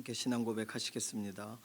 함께 신앙 고백하시겠습니다.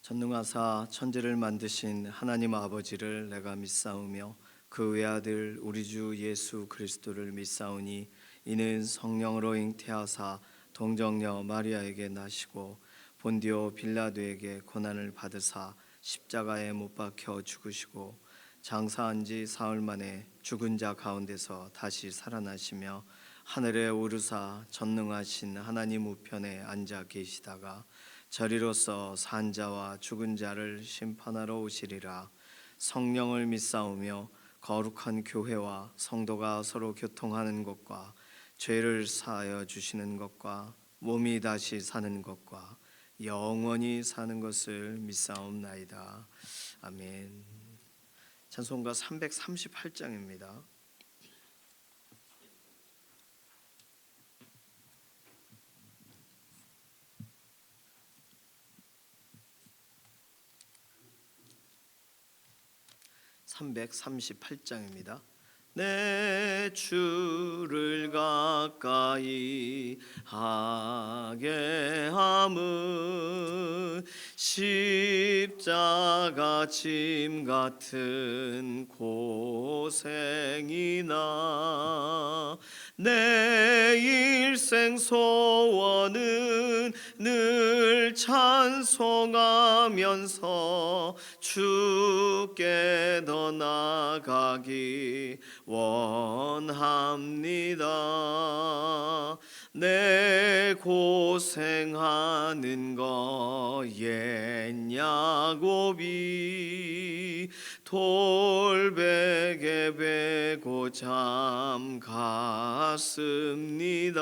전능하사 천지를 만드신 하나님 아버지를 내가 믿사오며 그 외아들 우리 주 예수 그리스도를 믿사오니 이는 성령으로 잉태하사 동정녀 마리아에게 나시고 본디오 빌라도에게 고난을 받으사 십자가에 못 박혀 죽으시고 장사한 지 사흘 만에 죽은 자 가운데서 다시 살아나시며 하늘에 오르사 전능하신 하나님 우편에 앉아 계시다가 저리로서 산 자와 죽은 자를 심판하러 오시리라. 성령을 믿사오며 거룩한 교회와 성도가 서로 교통하는 것과 죄를 사하여 주시는 것과 몸이 다시 사는 것과 영원히 사는 것을 믿사옵나이다. 아멘. 찬송가 338장입니다. (338장입니다) 내 주를 가까이 하게 함은 십자가 짐 같은 고생이나 내 일생 소원은 늘 찬송하면서 주께 더 나아가기 원합니다. 내 고생하는 거 옛 야곱이 돌베개 베고 잠 갔습니다.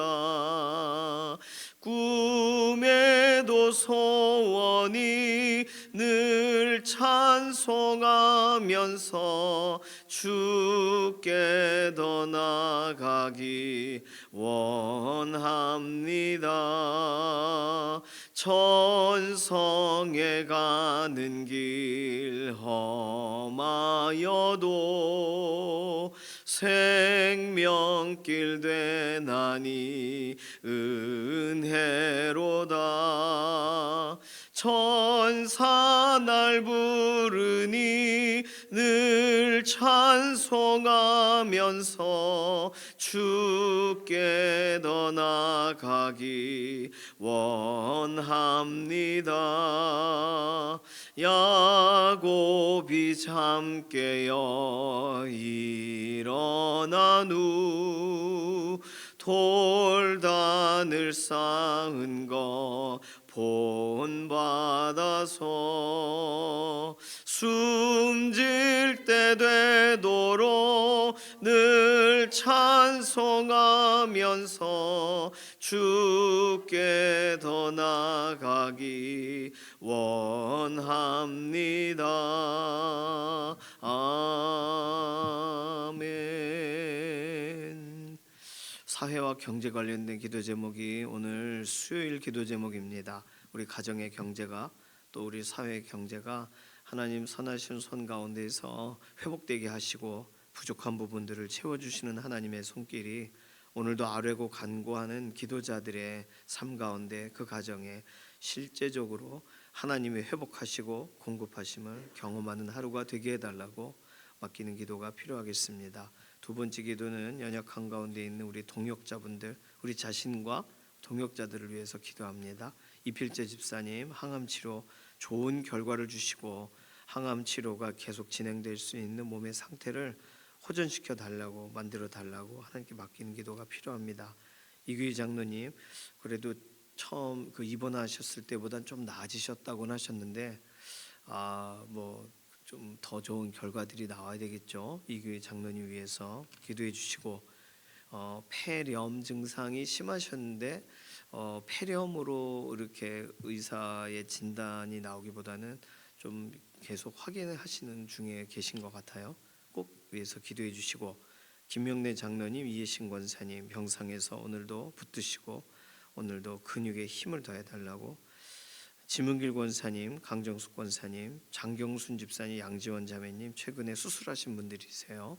꿈에도 소원이 늘 찬송하면서 주께 더 나아가기 원합니다. 천성에 가는 길 험하여도 생명길 되나니 은혜로다. 천사 날 부르니 늘 찬송하면서 주께 더 나아가기 원합니다. 야곱이 잠 깨어 일어난 후 돌단을 쌓은 거 본받아서 숨질 때 되도록 늘 찬송하면서 주께 더 나아가기 원합니다. 아멘. 사회와 경제 관련된 기도 제목이 오늘 수요일 기도 제목입니다. 우리 가정의 경제가 또 우리 사회의 경제가 하나님 선하신 손 가운데서 회복되게 하시고 부족한 부분들을 채워주시는 하나님의 손길이 오늘도 아뢰고 간구하는 기도자들의 삶 가운데 그 가정에 실제적으로 하나님이 회복하시고 공급하심을 경험하는 하루가 되게 해달라고 맡기는 기도가 필요하겠습니다. 두 번째 기도는 연약한 가운데 있는 우리 동역자분들, 우리 자신과 동역자들을 위해서 기도합니다. 이필재 집사님 항암 치료 좋은 결과를 주시고 항암 치료가 계속 진행될 수 있는 몸의 상태를 호전시켜 달라고 만들어 달라고 하나님께 맡기는 기도가 필요합니다. 이규희 장로님 그래도 처음 입원하셨을 때보다는 좀 나아지셨다고는 하셨는데 좀 더 좋은 결과들이 나와야 되겠죠. 이규희 장로님 위해서 기도해 주시고 폐렴 증상이 심하셨는데 폐렴으로 이렇게 의사의 진단이 나오기보다는 좀 계속 확인을 하시는 중에 계신 것 같아요. 꼭 위해서 기도해 주시고 김명래 장로님, 이해신 권사님 병상에서 오늘도 붙드시고 오늘도 근육에 힘을 더해 달라고 지문길 권사님, 강정숙 권사님, 장경순 집사님, 양지원 자매님 최근에 수술하신 분들이세요.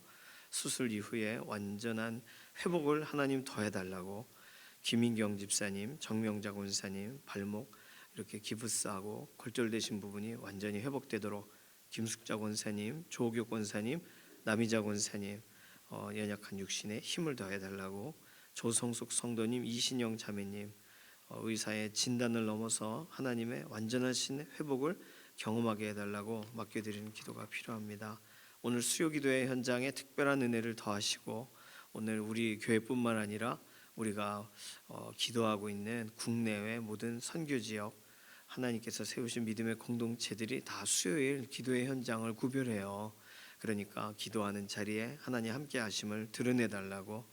수술 이후에 완전한 회복을 하나님 더해 달라고 김인경 집사님, 정명자 권사님 발목 이렇게 기부스하고 골절되신 부분이 완전히 회복되도록 김숙자 권사님, 조옥교 권사님, 남이자 권사님 연약한 육신에 힘을 더해 달라고, 조성숙 성도님, 이신영 자매님 의사의 진단을 넘어서 하나님의 완전하신 회복을 경험하게 해달라고 맡겨드리는 기도가 필요합니다. 오늘 수요기도의 현장에 특별한 은혜를 더하시고, 오늘 우리 교회뿐만 아니라 우리가 기도하고 있는 국내외 모든 선교지역, 하나님께서 세우신 믿음의 공동체들이 다 수요일 기도의 현장을 구별해요. 그러니까 기도하는 자리에 하나님 함께 하심을 드러내달라고,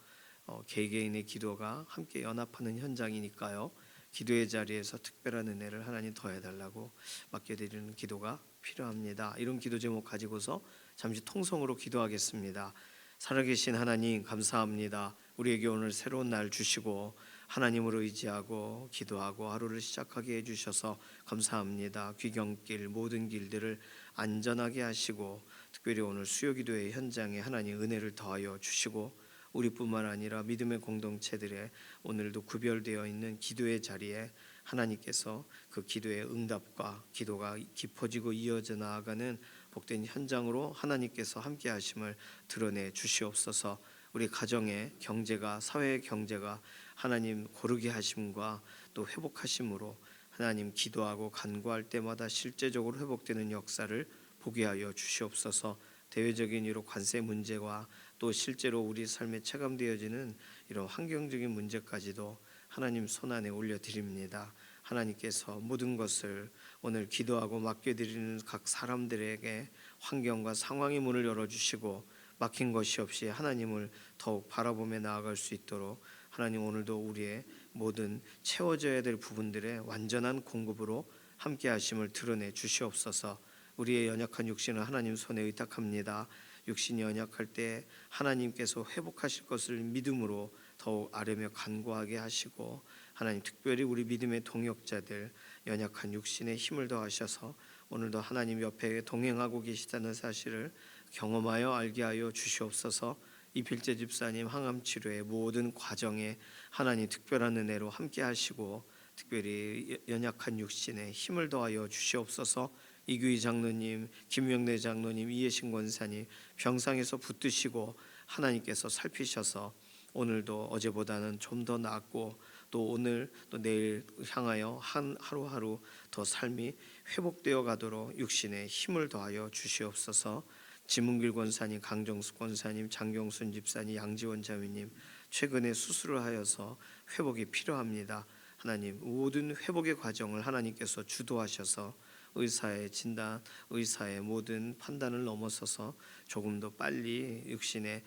개개인의 기도가 함께 연합하는 현장이니까요, 기도의 자리에서 특별한 은혜를 하나님 더해달라고 맡겨드리는 기도가 필요합니다. 이런 기도 제목 가지고서 잠시 통성으로 기도하겠습니다. 살아계신 하나님 감사합니다. 우리에게 오늘 새로운 날 주시고 하나님을 의지하고 기도하고 하루를 시작하게 해주셔서 감사합니다. 귀경길 모든 길들을 안전하게 하시고, 특별히 오늘 수요기도의 현장에 하나님 은혜를 더하여 주시고, 우리뿐만 아니라 믿음의 공동체들의 오늘도 구별되어 있는 기도의 자리에 하나님께서 그 기도의 응답과 기도가 깊어지고 이어져 나아가는 복된 현장으로 하나님께서 함께 하심을 드러내 주시옵소서. 우리 가정의 경제가, 사회의 경제가 하나님 고르게 하심과 또 회복하심으로 하나님 기도하고 간구할 때마다 실제적으로 회복되는 역사를 보게 하여 주시옵소서. 대외적인 이런 관세 문제와 또 실제로 우리 삶에 체감되어지는 이런 환경적인 문제까지도 하나님 손안에 올려드립니다. 하나님께서 모든 것을 오늘 기도하고 맡겨드리는 각 사람들에게 환경과 상황의 문을 열어주시고, 막힌 것이 없이 하나님을 더욱 바라보며 나아갈 수 있도록 하나님 오늘도 우리의 모든 채워져야 될 부분들의 완전한 공급으로 함께 하심을 드러내 주시옵소서. 우리의 연약한 육신을 하나님 손에 의탁합니다. 육신이 연약할 때 하나님께서 회복하실 것을 믿음으로 더욱 아뢰며 간구하게 하시고, 하나님 특별히 우리 믿음의 동역자들 연약한 육신에 힘을 더하셔서 오늘도 하나님 옆에 동행하고 계시다는 사실을 경험하여 알게 하여 주시옵소서. 이필재 집사님 항암 치료의 모든 과정에 하나님 특별한 은혜로 함께 하시고, 특별히 연약한 육신에 힘을 더하여 주시옵소서. 이규희 장로님, 김명래 장로님, 이해신 권사님 병상에서 붙드시고 하나님께서 살피셔서 오늘도 어제보다는 좀 더 낫고, 또 오늘 또 내일 향하여 하루하루 더 삶이 회복되어 가도록 육신에 힘을 더하여 주시옵소서. 지문길 권사님, 강정숙 권사님, 장경순 집사님, 양지원 자매님 최근에 수술을 하여서 회복이 필요합니다. 하나님 모든 회복의 과정을 하나님께서 주도하셔서 의사의 진단, 의사의 모든 판단을 넘어서서 조금 더 빨리 육신에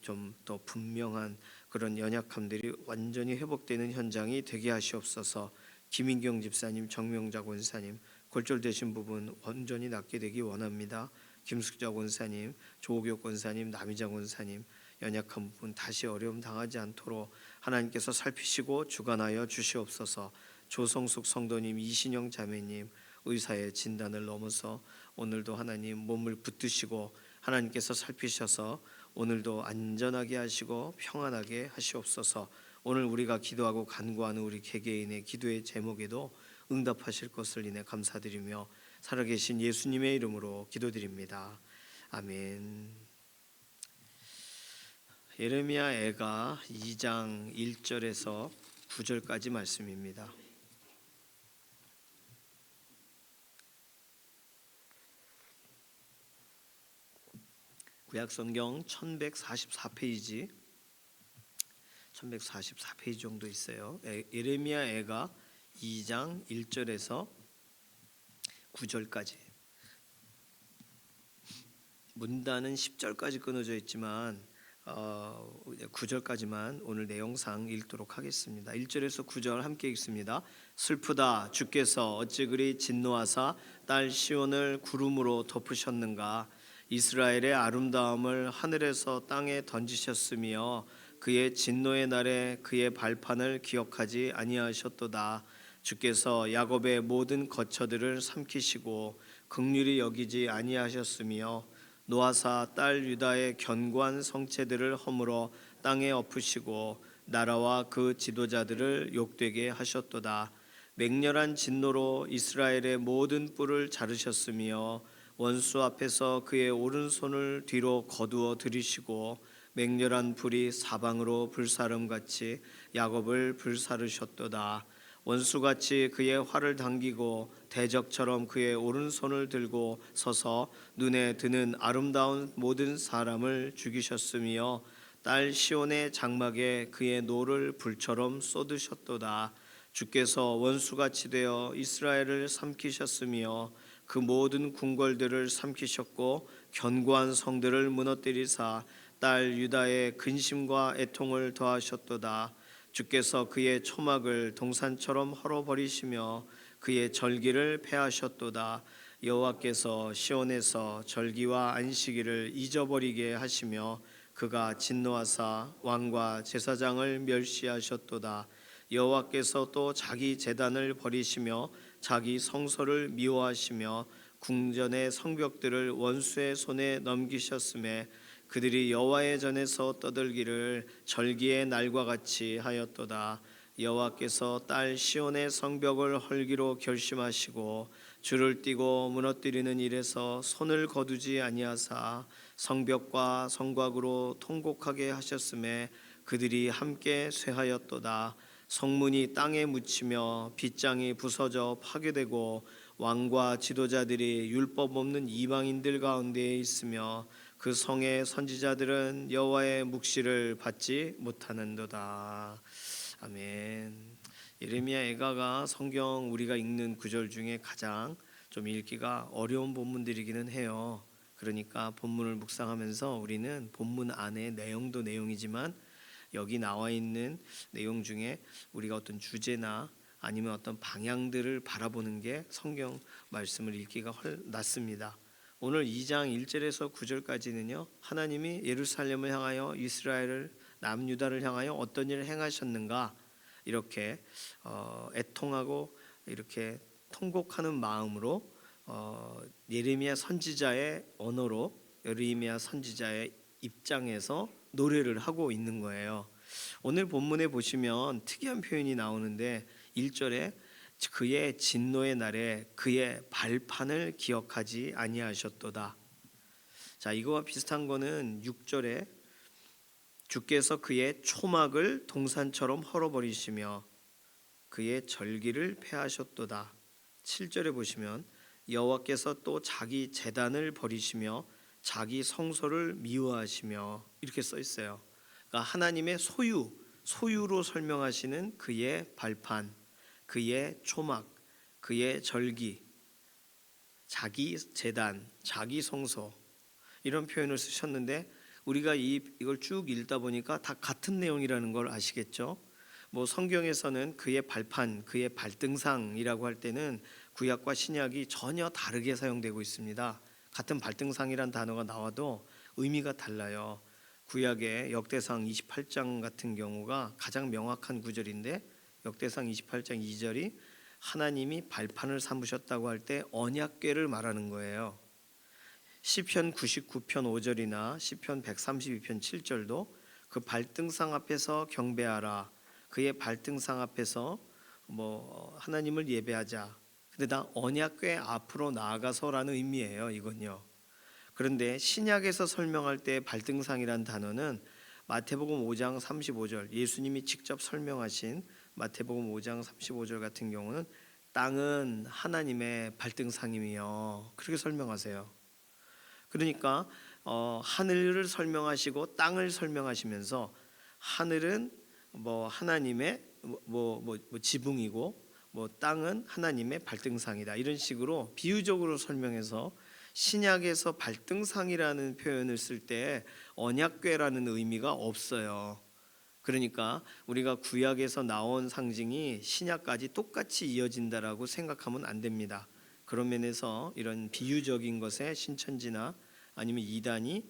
좀 더 분명한 그런 연약함들이 완전히 회복되는 현장이 되게 하시옵소서. 김인경 집사님, 정명자 권사님 골절되신 부분 완전히 낫게 되기 원합니다. 김숙자 권사님, 조옥교 권사님, 남이자 권사님 연약한 부분 다시 어려움 당하지 않도록 하나님께서 살피시고 주관하여 주시옵소서. 조성숙 성도님, 이신영 자매님 의사의 진단을 넘어서 오늘도 하나님 몸을 붙드시고 하나님께서 살피셔서 오늘도 안전하게 하시고 평안하게 하시옵소서. 오늘 우리가 기도하고 간구하는 우리 개개인의 기도의 제목에도 응답하실 것을 인해 감사드리며 살아계신 예수님의 이름으로 기도드립니다. 아멘. 예레미야 애가 2장 1절에서 9절까지 말씀입니다. 구약성경 1144페이지 정도 있어요. 예레미야 애가 2장 1절에서 9절까지. 문단은 10절까지 끊어져 있지만 9절까지만 오늘 내용상 읽도록 하겠습니다. 1절에서 9절 함께 읽습니다. 슬프다, 주께서 어찌 그리 진노하사 딸 시온을 구름으로 덮으셨는가. 이스라엘의 아름다움을 하늘에서 땅에 던지셨으며 그의 진노의 날에 그의 발판을 기억하지 아니하셨도다. 주께서 야곱의 모든 거처들을 삼키시고 긍휼히 여기지 아니하셨으며 노아사 딸 유다의 견고한 성체들을 허물어 땅에 엎으시고 나라와 그 지도자들을 욕되게 하셨도다. 맹렬한 진노로 이스라엘의 모든 뿔을 자르셨으며 원수 앞에서 그의 오른손을 뒤로 거두어 들이시고 맹렬한 불이 사방으로 불사름같이 야곱을 불사르셨도다. 원수같이 그의 활을 당기고 대적처럼 그의 오른손을 들고 서서 눈에 드는 아름다운 모든 사람을 죽이셨으며 딸 시온의 장막에 그의 노를 불처럼 쏟으셨도다. 주께서 원수같이 되어 이스라엘을 삼키셨으며 그 모든 궁궐들을 삼키셨고 견고한 성들을 무너뜨리사 딸 유다의 근심과 애통을 더하셨도다. 주께서 그의 초막을 동산처럼 헐어버리시며 그의 절기를 폐하셨도다. 여호와께서 시온에서 절기와 안식일을 잊어버리게 하시며 그가 진노하사 왕과 제사장을 멸시하셨도다. 여호와께서 또 자기 제단을 버리시며 자기 성소를 미워하시며 궁전의 성벽들을 원수의 손에 넘기셨음에 그들이 여호와의 전에서 떠들기를 절기의 날과 같이 하였도다. 여호와께서 딸 시온의 성벽을 헐기로 결심하시고 줄을 띠고 무너뜨리는 일에서 손을 거두지 아니하사 성벽과 성곽으로 통곡하게 하셨음에 그들이 함께 쇠하였도다. 성문이 땅에 묻히며 빗장이 부서져 파괴되고 왕과 지도자들이 율법 없는 이방인들 가운데에 있으며 그 성의 선지자들은 여호와의 묵시를 받지 못하는도다. 아멘. 예레미야 애가가 성경 우리가 읽는 구절 중에 가장 좀 읽기가 어려운 본문들이기는 해요. 그러니까 본문을 묵상하면서 우리는 본문 안의 내용도 내용이지만 여기 나와 있는 내용 중에 우리가 어떤 주제나 아니면 어떤 방향들을 바라보는 게 성경 말씀을 읽기가 낫습니다. 오늘 2장 1절에서 9절까지는요. 하나님이 예루살렘을 향하여 이스라엘을 남유다를 향하여 어떤 일을 행하셨는가 이렇게 애통하고 이렇게 통곡하는 마음으로 예레미야 선지자의 언어로 예레미야 선지자의 입장에서 노래를 하고 있는 거예요. 오늘 본문에 보시면 특이한 표현이 나오는데 1절에 그의 진노의 날에 그의 발판을 기억하지 아니하셨도다. 자, 이거와 비슷한 거는 6절에 주께서 그의 초막을 동산처럼 헐어버리시며 그의 절기를 폐하셨도다. 7절에 보시면 여호와께서 또 자기 제단을 버리시며 자기 성소를 미워하시며 이렇게 써 있어요. 그러니까 하나님의 소유로 설명하시는 그의 발판, 그의 초막, 그의 절기, 자기 제단, 자기 성소 이런 표현을 쓰셨는데 우리가 이걸 쭉 읽다 보니까 다 같은 내용이라는 걸 아시겠죠? 뭐 성경에서는 그의 발판, 그의 발등상이라고 할 때는 구약과 신약이 전혀 다르게 사용되고 있습니다. 같은 발등상이란 단어가 나와도 의미가 달라요. 구약의 역대상 28장 같은 경우가 가장 명확한 구절인데 역대상 28장 2절이 하나님이 발판을 삼으셨다고 할 때 언약궤를 말하는 거예요. 시편 99편 5절이나 시편 132편 7절도 그 발등상 앞에서 경배하라. 그의 발등상 앞에서 하나님을 예배하자. 근데 다 언약궤 앞으로 나아가서라는 의미예요. 이건요. 그런데 신약에서 설명할 때 발등상이란 단어는 마태복음 5장 35절 예수님이 직접 설명하신 마태복음 5장 35절 같은 경우는 땅은 하나님의 발등상이며 그렇게 설명하세요. 그러니까 하늘을 설명하시고 땅을 설명하시면서 하늘은 하나님의 지붕이고 땅은 하나님의 발등상이다 이런 식으로 비유적으로 설명해서 신약에서 발등상이라는 표현을 쓸 때 언약궤라는 의미가 없어요. 그러니까 우리가 구약에서 나온 상징이 신약까지 똑같이 이어진다라고 생각하면 안 됩니다. 그런 면에서 이런 비유적인 것에 신천지나 아니면 이단이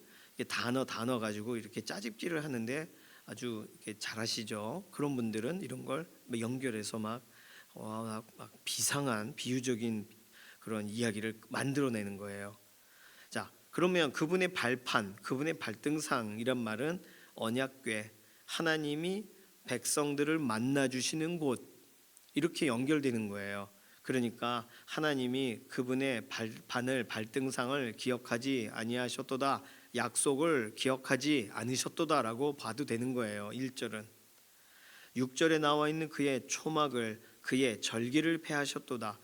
단어 가지고 이렇게 짜집기를 하는데 아주 이렇게 잘하시죠. 그런 분들은 이런 걸 연결해서 막 비상한 비유적인 그런 이야기를 만들어내는 거예요. 자, 그러면 그분의 발판, 그분의 발등상이란 말은 언약궤, 하나님이 백성들을 만나 주시는 곳 이렇게 연결되는 거예요. 그러니까 하나님이 그분의 발등상을 기억하지 아니하셨도다, 약속을 기억하지 않으셨도다라고 봐도 되는 거예요. 1절은 6절에 나와 있는 그의 초막을, 그의 절기를 폐하셨도다.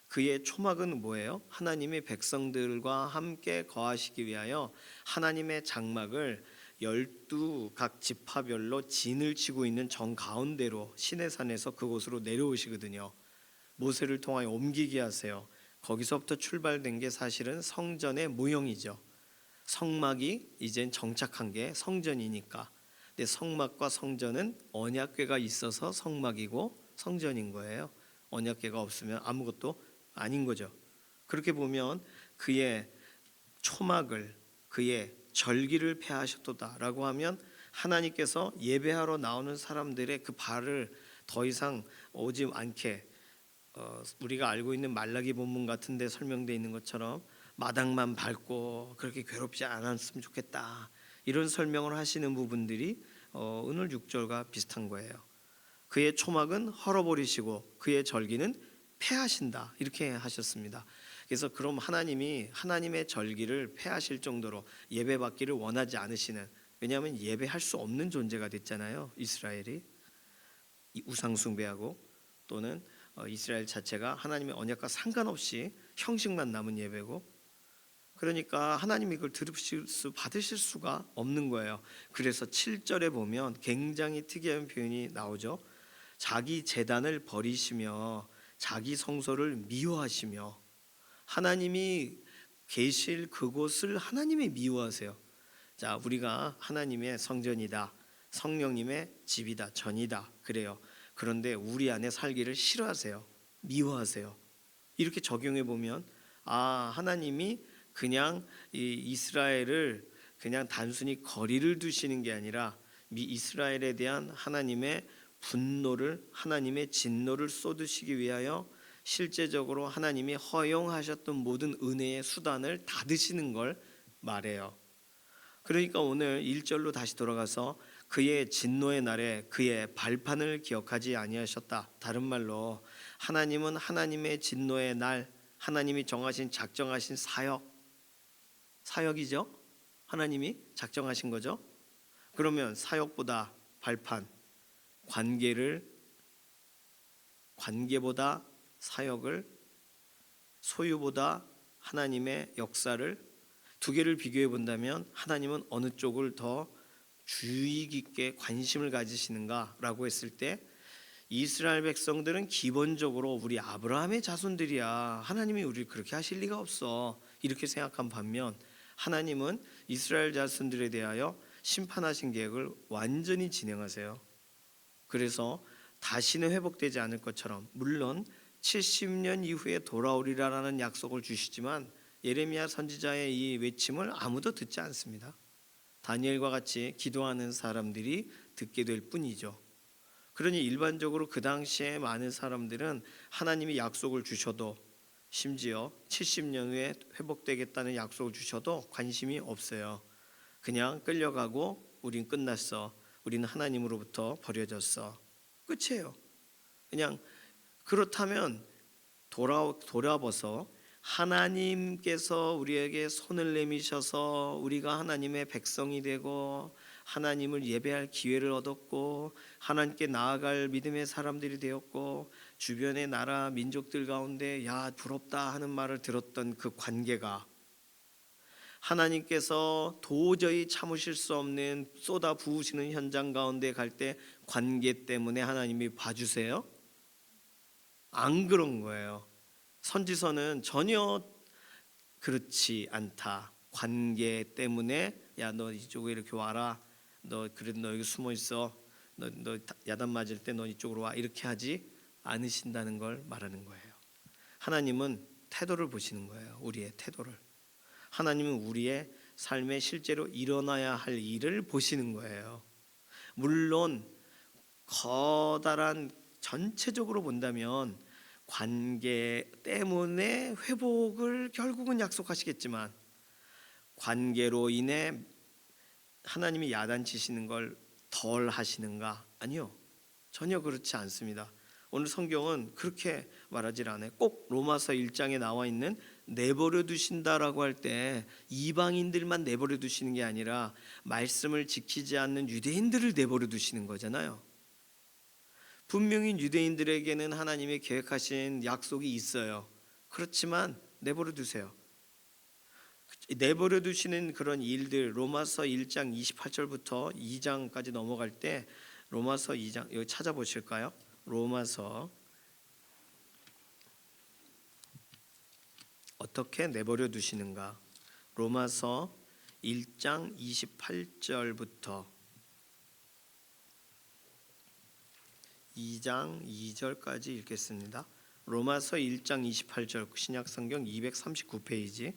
그의 초막은 뭐예요? 하나님의 백성들과 함께 거하시기 위하여 하나님의 장막을 12 각 지파별로 진을 치고 있는 정 가운데로 시내산에서 그곳으로 내려오시거든요. 모세를 통하여 옮기게 하세요. 거기서부터 출발된 게 사실은 성전의 모형이죠. 성막이 이젠 정착한 게 성전이니까. 근데 성막과 성전은 언약궤가 있어서 성막이고 성전인 거예요. 언약궤가 없으면 아무것도 아닌 거죠. 그렇게 보면 그의 초막을, 그의 절기를 폐하셨도다라고 하면 하나님께서 예배하러 나오는 사람들의 그 발을 더 이상 오지 않게, 우리가 알고 있는 말라기 본문 같은 데 설명되어 있는 것처럼 마당만 밟고 그렇게 괴롭지 않았으면 좋겠다, 이런 설명을 하시는 부분들이 오늘 6절과 비슷한 거예요. 그의 초막은 헐어버리시고 그의 절기는 폐하신다, 이렇게 하셨습니다. 그래서 그럼 하나님이 하나님의 절기를 폐하실 정도로 예배받기를 원하지 않으시는, 왜냐하면 예배할 수 없는 존재가 됐잖아요. 이스라엘이 우상 숭배하고, 또는 이스라엘 자체가 하나님의 언약과 상관없이 형식만 남은 예배고, 그러니까 하나님이 이걸 받으실 수가 없는 거예요. 그래서 7절에 보면 굉장히 특이한 표현이 나오죠. 자기 제단을 버리시며 자기 성소를 미워하시며, 하나님이 계실 그곳을 하나님이 미워하세요. 자, 우리가 하나님의 성전이다, 성령님의 집이다, 전이다, 그래요. 그런데 우리 안에 살기를 싫어하세요. 미워하세요. 이렇게 적용해 보면, 하나님이 그냥 이 이스라엘을 그냥 단순히 거리를 두시는 게 아니라 이스라엘에 대한 하나님의 분노를, 하나님의 진노를 쏟으시기 위하여 실제적으로 하나님이 허용하셨던 모든 은혜의 수단을 닫으시는 걸 말해요. 그러니까 오늘 1절로 다시 돌아가서 그의 진노의 날에 그의 발판을 기억하지 아니하셨다. 다른 말로 하나님은 하나님의 진노의 날, 하나님이 정하신, 작정하신 사역이죠. 하나님이 작정하신 거죠. 그러면 사역보다 발판, 관계보다 사역을, 소유보다 하나님의 역사를, 두 개를 비교해 본다면 하나님은 어느 쪽을 더 주의 깊게 관심을 가지시는가라고 했을 때, 이스라엘 백성들은 기본적으로 우리 아브라함의 자손들이야, 하나님이 우리를 그렇게 하실 리가 없어, 이렇게 생각한 반면 하나님은 이스라엘 자손들에 대하여 심판하신 계획을 완전히 진행하세요. 그래서 다시는 회복되지 않을 것처럼, 물론 70년 이후에 돌아오리라라는 약속을 주시지만 예레미야 선지자의 이 외침을 아무도 듣지 않습니다. 다니엘과 같이 기도하는 사람들이 듣게 될 뿐이죠. 그러니 일반적으로 그 당시에 많은 사람들은 하나님이 약속을 주셔도, 심지어 70년 후에 회복되겠다는 약속을 주셔도 관심이 없어요. 그냥 끌려가고 우린 끝났어, 우리는 하나님으로부터 버려졌어, 끝이에요. 그냥 그렇다면 돌아봐서 하나님께서 우리에게 손을 내미셔서 우리가 하나님의 백성이 되고 하나님을 예배할 기회를 얻었고 하나님께 나아갈 믿음의 사람들이 되었고, 주변의 나라 민족들 가운데 야 부럽다 하는 말을 들었던 그 관계가, 하나님께서 도저히 참으실 수 없는 쏟아 부으시는 현장 가운데 갈 때 관계 때문에 하나님이 봐주세요? 안 그런 거예요. 선지서는 전혀 그렇지 않다. 관계 때문에 야 너 이쪽에 이렇게 와라, 너 그래도 너 여기 숨어 있어, 너 야단 맞을 때 너 이쪽으로 와, 이렇게 하지 않으신다는 걸 말하는 거예요. 하나님은 태도를 보시는 거예요. 우리의 태도를. 하나님은 우리의 삶에 실제로 일어나야 할 일을 보시는 거예요. 물론 커다란 전체적으로 본다면 관계 때문에 회복을 결국은 약속하시겠지만, 관계로 인해 하나님이 야단치시는 걸 덜 하시는가? 아니요, 전혀 그렇지 않습니다. 오늘 성경은 그렇게 말하질 않아요. 꼭 로마서 1장에 나와 있는 내버려 두신다라고 할 때 이방인들만 내버려 두시는 게 아니라 말씀을 지키지 않는 유대인들을 내버려 두시는 거잖아요. 분명히 유대인들에게는 하나님이 계획하신 약속이 있어요. 그렇지만 내버려 두세요. 내버려 두시는 그런 일들, 로마서 1장 28절부터 2장까지 넘어갈 때 로마서 2장 여기 찾아보실까요? 로마서 어떻게 내버려 두시는가? 로마서 1장 28절부터 2장 2절까지 읽겠습니다. 로마서 1장 28절 신약성경 239페이지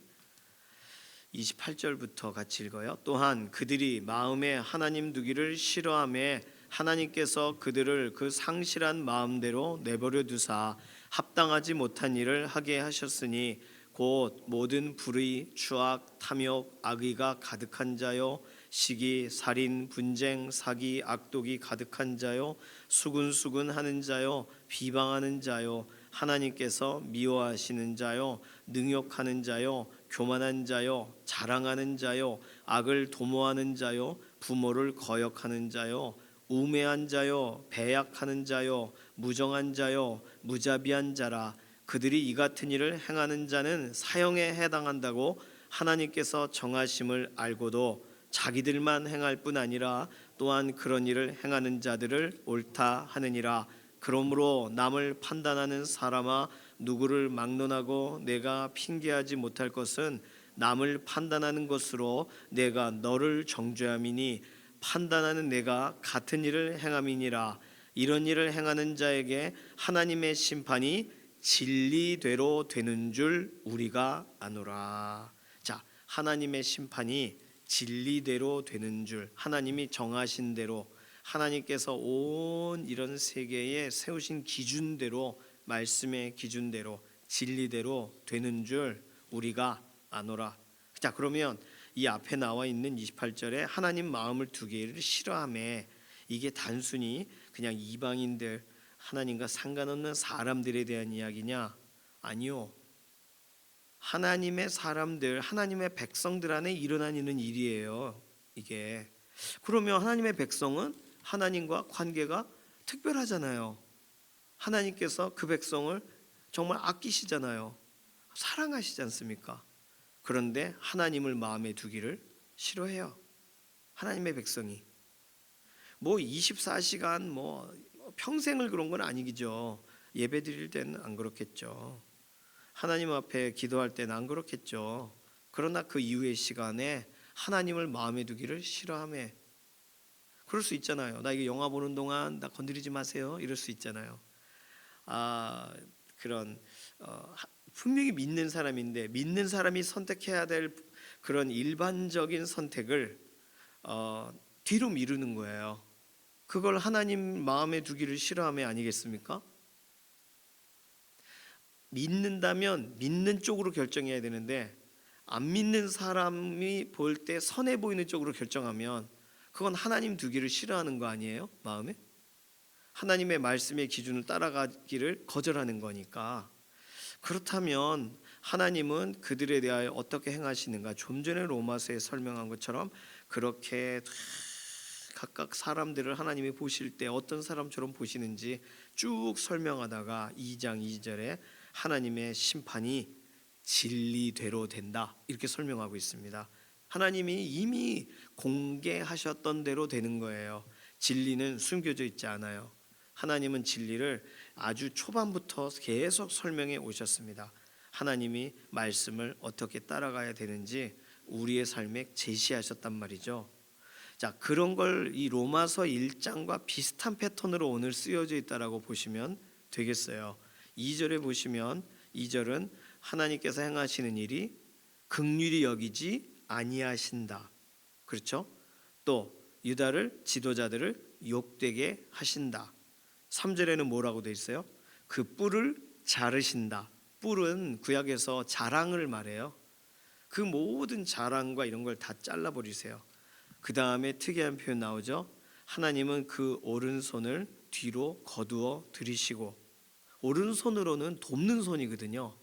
28절부터 같이 읽어요. 또한 그들이 마음에 하나님 두기를 싫어하며 하나님께서 그들을 그 상실한 마음대로 내버려 두사 합당하지 못한 일을 하게 하셨으니 곧 모든 불의, 추악, 탐욕, 악의가 가득한 자요 시기, 살인, 분쟁, 사기, 악독이 가득한 자요 수군수군하는 자요 비방하는 자요 하나님께서 미워하시는 자요 능욕하는 자요 교만한 자요 자랑하는 자요 악을 도모하는 자요 부모를 거역하는 자요 우매한 자요 배약하는 자요 무정한 자요 무자비한 자라. 그들이 이 같은 일을 행하는 자는 사형에 해당한다고 하나님께서 정하심을 알고도 자기들만 행할 뿐 아니라 또한 그런 일을 행하는 자들을 옳다 하느니라. 그러므로 남을 판단하는 사람아 누구를 막론하고 내가 핑계하지 못할 것은 남을 판단하는 것으로 내가 너를 정죄함이니 판단하는 내가 같은 일을 행함이니라. 이런 일을 행하는 자에게 하나님의 심판이 진리대로 되는 줄 우리가 아노라. 자, 하나님의 심판이 진리대로 되는 줄, 하나님이 정하신 대로, 하나님께서 온 이런 세계에 세우신 기준대로, 말씀의 기준대로, 진리대로 되는 줄 우리가 아노라. 자, 그러면 이 앞에 나와 있는 28절에 하나님 마음을 두기를 싫어하며, 이게 단순히 그냥 이방인들, 하나님과 상관없는 사람들에 대한 이야기냐? 아니요. 하나님의 사람들, 하나님의 백성들 안에 일어나는 일이에요. 이게. 그러면 하나님의 백성은 하나님과 관계가 특별하잖아요. 하나님께서 그 백성을 정말 아끼시잖아요. 사랑하시지 않습니까? 그런데 하나님을 마음에 두기를 싫어해요. 하나님의 백성이. 뭐 24시간 뭐 평생을 그런 건 아니죠. 예배 드릴 때는 안 그렇겠죠. 하나님 앞에 기도할 때는 안 그렇겠죠. 그러나 그 이후의 시간에 하나님을 마음에 두기를 싫어하며, 그럴 수 있잖아요. 나 이거 영화 보는 동안 나 건드리지 마세요. 이럴 수 있잖아요. 그런 분명히 믿는 사람인데 믿는 사람이 선택해야 될 그런 일반적인 선택을 뒤로 미루는 거예요. 그걸 하나님 마음에 두기를 싫어하면 아니겠습니까? 믿는다면 믿는 쪽으로 결정해야 되는데 안 믿는 사람이 볼 때 선해 보이는 쪽으로 결정하면 그건 하나님 두기를 싫어하는 거 아니에요? 마음에? 하나님의 말씀의 기준을 따라가기를 거절하는 거니까. 그렇다면 하나님은 그들에 대하여 어떻게 행하시는가? 좀 전에 로마서에 설명한 것처럼 그렇게 각각 사람들을 하나님이 보실 때 어떤 사람처럼 보시는지 쭉 설명하다가 2장 2절에 하나님의 심판이 진리대로 된다 이렇게 설명하고 있습니다. 하나님이 이미 공개하셨던 대로 되는 거예요. 진리는 숨겨져 있지 않아요. 하나님은 진리를 아주 초반부터 계속 설명해 오셨습니다. 하나님이 말씀을 어떻게 따라가야 되는지 우리의 삶에 제시하셨단 말이죠. 자, 그런 걸 이 로마서 1장과 비슷한 패턴으로 오늘 쓰여져 있다라고 보시면 되겠어요. 2절에 보시면 2절은 하나님께서 행하시는 일이 긍휼히 여기지 아니하신다. 그렇죠? 또 유다를 지도자들을 욕되게 하신다. 3절에는 뭐라고 돼 있어요? 그 뿔을 자르신다. 뿔은 구약에서 자랑을 말해요. 그 모든 자랑과 이런 걸 다 잘라버리세요. 그 다음에 특이한 표현 나오죠. 하나님은 그 오른손을 뒤로 거두어 들이시고, 오른손으로는 돕는 손이거든요.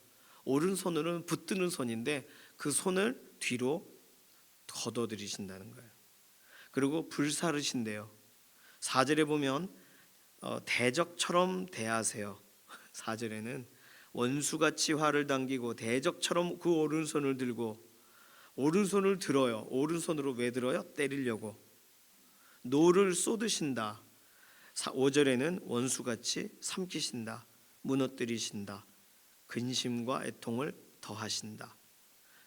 오른손으로는 붙드는 손인데 그 손을 뒤로 걷어들이신다는 거예요. 그리고 불사르신대요. 4절에 보면 대적처럼 대하세요. 4절에는 원수같이 활을 당기고 대적처럼 그 오른손을 들고, 오른손을 들어요. 오른손으로 왜 들어요? 때리려고. 노를 쏟으신다. 5절에는 원수같이 삼키신다, 무너뜨리신다, 근심과 애통을 더하신다.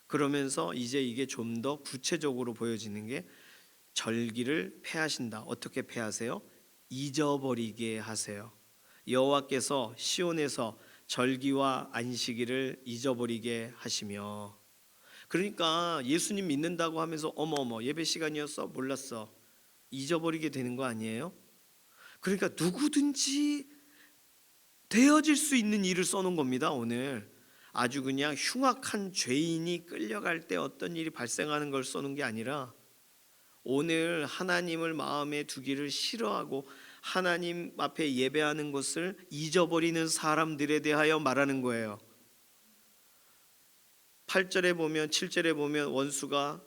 그러면서 이제 이게 좀 더 구체적으로 보여지는 게 절기를 폐하신다. 어떻게 폐하세요? 잊어버리게 하세요. 여호와께서 시온에서 절기와 안식일을 잊어버리게 하시며, 그러니까 예수님 믿는다고 하면서 어머 예배 시간이었어? 몰랐어. 잊어버리게 되는 거 아니에요? 그러니까 누구든지 되어질 수 있는 일을 써놓은 겁니다. 오늘 아주 그냥 흉악한 죄인이 끌려갈 때 어떤 일이 발생하는 걸 써놓은 게 아니라, 오늘 하나님을 마음에 두기를 싫어하고 하나님 앞에 예배하는 것을 잊어버리는 사람들에 대하여 말하는 거예요. 8절에 보면 7절에 보면 원수가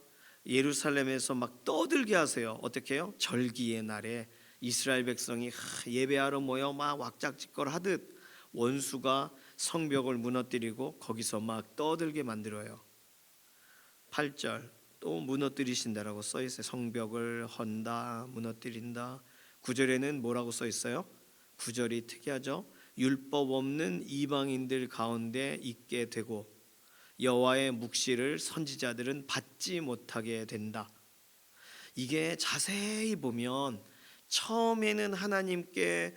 예루살렘에서 막 떠들게 하세요. 어떻게 해요? 절기의 날에 이스라엘 백성이 예배하러 모여 막 왁작지껄 하듯 원수가 성벽을 무너뜨리고 거기서 막 떠들게 만들어요. 8절 또 무너뜨리신다라고 써 있어요. 성벽을 헌다, 무너뜨린다. 9절에는 뭐라고 써 있어요? 9절이 특이하죠. 율법 없는 이방인들 가운데 있게 되고 여호와의 묵시를 선지자들은 받지 못하게 된다. 이게 자세히 보면 처음에는 하나님께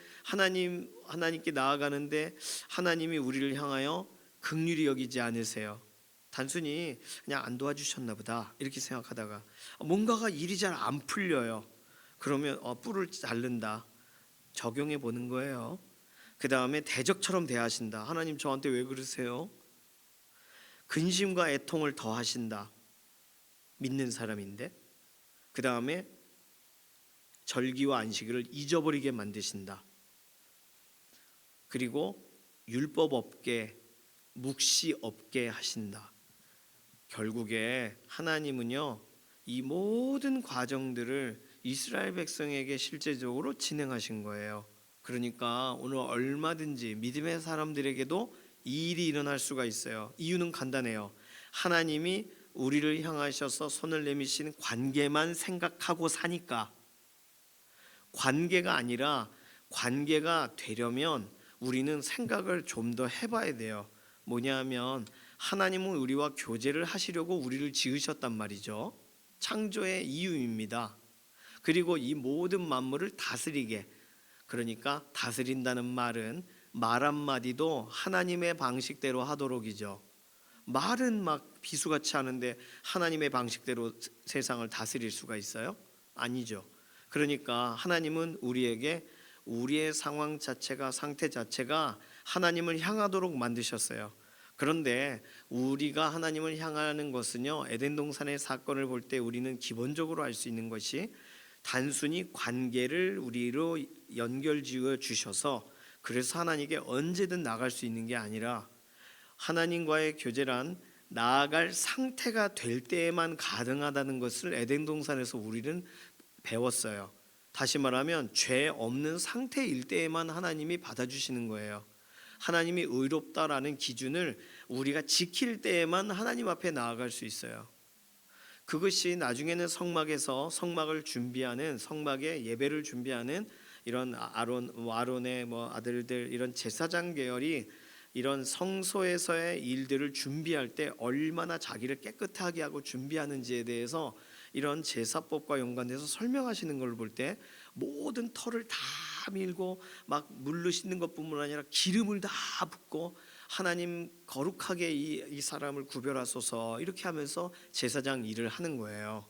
나아가는데 하나님이 우리를 향하여 긍휼히 여기지 않으세요. 단순히 그냥 안 도와주셨나 보다 이렇게 생각하다가 뭔가가 일이 잘 안 풀려요. 그러면 뿔을 자른다. 적용해 보는 거예요. 그 다음에 대적처럼 대하신다. 하나님 저한테 왜 그러세요? 근심과 애통을 더하신다. 믿는 사람인데. 그 다음에 절기와 안식일을 잊어버리게 만드신다. 그리고 율법 없게, 묵시 없게 하신다. 결국에 하나님은요, 이 모든 과정들을 이스라엘 백성에게 실제적으로 진행하신 거예요. 그러니까 오늘 얼마든지 믿음의 사람들에게도 이 일이 일어날 수가 있어요. 이유는 간단해요. 하나님이 우리를 향하셔서 손을 내미신 관계만 생각하고 사니까. 관계가 아니라 관계가 되려면 우리는 생각을 좀 더 해봐야 돼요. 뭐냐면 하나님은 우리와 교제를 하시려고 우리를 지으셨단 말이죠. 창조의 이유입니다. 그리고 이 모든 만물을 다스리게, 그러니까 다스린다는 말은 말 한마디도 하나님의 방식대로 하도록이죠. 말은 막 비수같이 하는데 하나님의 방식대로 세상을 다스릴 수가 있어요? 아니죠. 그러니까 하나님은 우리에게 우리의 상황 자체가, 상태 자체가 하나님을 향하도록 만드셨어요. 그런데 우리가 하나님을 향하는 것은요, 에덴 동산의 사건을 볼 때 우리는 기본적으로 알 수 있는 것이 단순히 관계를 우리로 연결지어 주셔서 그래서 하나님께 언제든 나갈 수 있는 게 아니라, 하나님과의 교제란 나아갈 상태가 될 때에만 가능하다는 것을 에덴 동산에서 우리는 배웠어요. 다시 말하면 죄 없는 상태일 때에만 하나님이 받아주시는 거예요. 하나님이 의롭다라는 기준을 우리가 지킬 때에만 하나님 앞에 나아갈 수 있어요. 그것이 나중에는 성막에서 성막을 준비하는, 성막의 예배를 준비하는 이런 아론의 아들들, 이런 제사장 계열이 이런 성소에서의 일들을 준비할 때 얼마나 자기를 깨끗하게 하고 준비하는지에 대해서 이런 제사법과 연관돼서 설명하시는 걸 볼 때 모든 털을 다 밀고 막 물로 씻는 것뿐만 아니라 기름을 다 붓고 하나님 거룩하게 이 사람을 구별하소서 이렇게 하면서 제사장 일을 하는 거예요.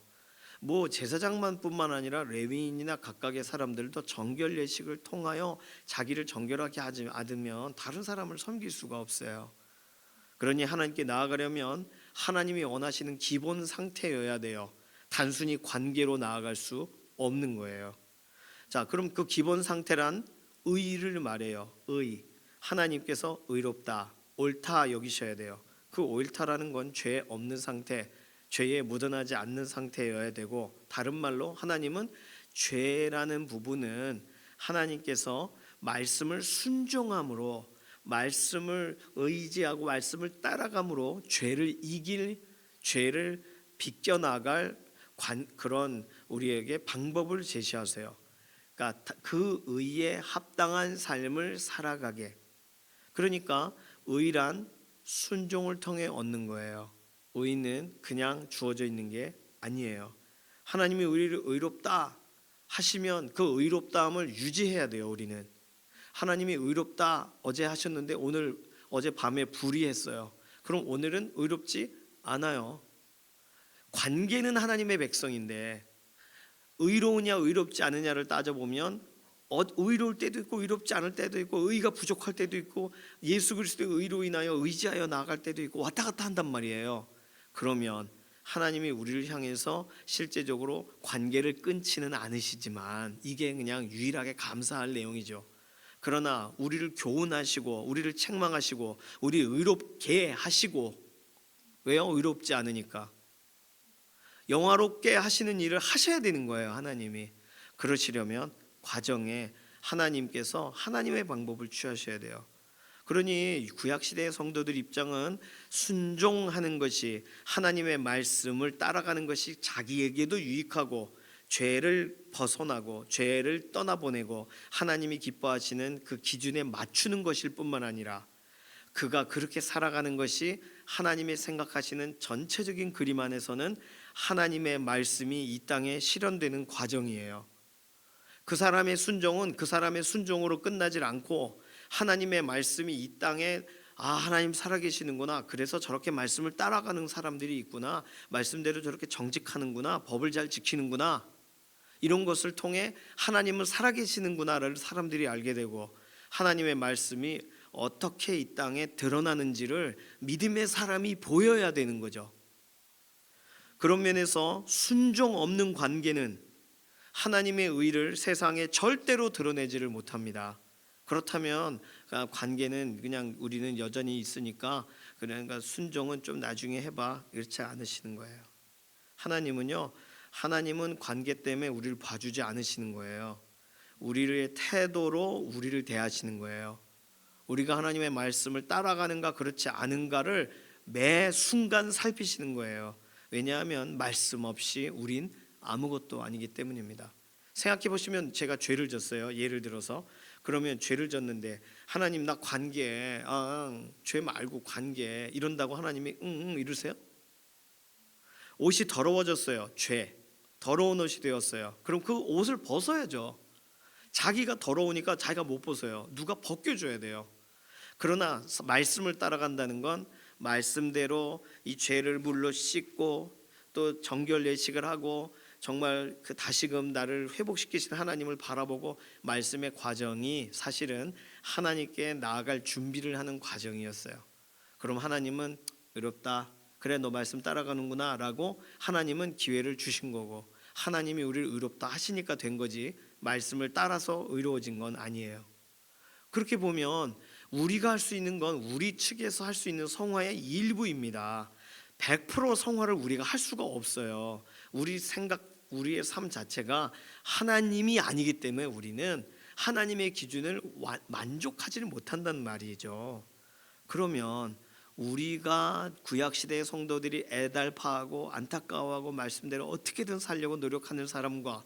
뭐 제사장만 뿐만 아니라 레위인이나 각각의 사람들도 정결 예식을 통하여 자기를 정결하게 하지 않으면 다른 사람을 섬길 수가 없어요. 그러니 하나님께 나아가려면 하나님이 원하시는 기본 상태여야 돼요. 단순히 관계로 나아갈 수 없는 거예요. 자, 그럼 그 기본 상태란 의를 말해요. 의. 하나님께서 의롭다, 옳다 여기셔야 돼요. 그 옳다라는 건 죄 없는 상태, 죄에 묻어나지 않는 상태여야 되고, 다른 말로 하나님은 죄라는 부분은 하나님께서 말씀을 순종함으로, 말씀을 의지하고 말씀을 따라감으로 죄를 이길, 죄를 비껴나갈 그런 우리에게 방법을 제시하세요. 그러니까 그 의에 합당한 삶을 살아가게. 그러니까 의란 순종을 통해 얻는 거예요. 의는 그냥 주어져 있는 게 아니에요. 하나님이 우리를 의롭다 하시면 그 의롭다함을 유지해야 돼요. 우리는 하나님이 의롭다 어제 하셨는데 어제 밤에 불의했어요. 그럼 오늘은 의롭지 않아요. 관계는 하나님의 백성인데 의로우냐 의롭지 않으냐를 따져보면 의로울 때도 있고 의롭지 않을 때도 있고, 의가 부족할 때도 있고, 예수 그리스도의 의로 인하여 의지하여 나아갈 때도 있고, 왔다 갔다 한단 말이에요. 그러면 하나님이 우리를 향해서 실제적으로 관계를 끊지는 않으시지만 이게 그냥 유일하게 감사할 내용이죠. 그러나 우리를 교훈하시고 우리를 책망하시고 우리 의롭게 하시고, 왜요? 의롭지 않으니까. 영화롭게 하시는 일을 하셔야 되는 거예요. 하나님이. 그러시려면 과정에 하나님께서 하나님의 방법을 취하셔야 돼요. 그러니 구약시대의 성도들 입장은 순종하는 것이, 하나님의 말씀을 따라가는 것이 자기에게도 유익하고 죄를 벗어나고 죄를 떠나보내고 하나님이 기뻐하시는 그 기준에 맞추는 것일 뿐만 아니라, 그가 그렇게 살아가는 것이 하나님이 생각하시는 전체적인 그림 안에서는 하나님의 말씀이 이 땅에 실현되는 과정이에요. 그 사람의 순종은 그 사람의 순종으로 끝나질 않고, 하나님의 말씀이 이 땅에 하나님 살아계시는구나, 그래서 저렇게 말씀을 따라가는 사람들이 있구나, 말씀대로 저렇게 정직하는구나, 법을 잘 지키는구나, 이런 것을 통해 하나님은 살아계시는구나를 사람들이 알게 되고, 하나님의 말씀이 어떻게 이 땅에 드러나는지를 믿음의 사람이 보여야 되는 거죠. 그런 면에서 순종 없는 관계는 하나님의 의를 세상에 절대로 드러내지를 못합니다. 그렇다면 관계는 그냥 우리는 여전히 있으니까 그러니까 순종은 좀 나중에 해봐, 이렇지 않으시는 거예요. 하나님은 관계 때문에 우리를 봐주지 않으시는 거예요. 우리의 태도로 우리를 대하시는 거예요. 우리가 하나님의 말씀을 따라가는가 그렇지 않은가를 매 순간 살피시는 거예요. 왜냐하면 말씀 없이 우린 아무것도 아니기 때문입니다. 생각해 보시면, 제가 죄를 졌어요. 예를 들어서 그러면 죄를 졌는데 하나님 나 관계, 죄 말고 관계 이런다고 하나님이 이러세요? 옷이 더러워졌어요. 더러운 옷이 되었어요. 그럼 그 옷을 벗어야죠. 자기가 더러우니까 자기가 못 벗어요. 누가 벗겨줘야 돼요. 그러나 말씀을 따라간다는 건 말씀대로 이 죄를 물로 씻고 또 정결 예식을 하고 정말 그 다시금 나를 회복시키신 하나님을 바라보고, 말씀의 과정이 사실은 하나님께 나아갈 준비를 하는 과정이었어요. 그럼 하나님은 의롭다, 그래 너 말씀 따라가는구나 라고 하나님은 기회를 주신 거고, 하나님이 우리를 의롭다 하시니까 된 거지 말씀을 따라서 의로워진 건 아니에요. 그렇게 보면 우리가 할 수 있는 건 우리 측에서 할 수 있는 성화의 일부입니다. 100% 성화를 우리가 할 수가 없어요. 우리의 삶 자체가 하나님이 아니기 때문에 우리는 하나님의 기준을 만족하지를 못한다는 말이죠. 그러면 우리가 구약시대의 성도들이 애달파하고 안타까워하고 말씀대로 어떻게든 살려고 노력하는 사람과,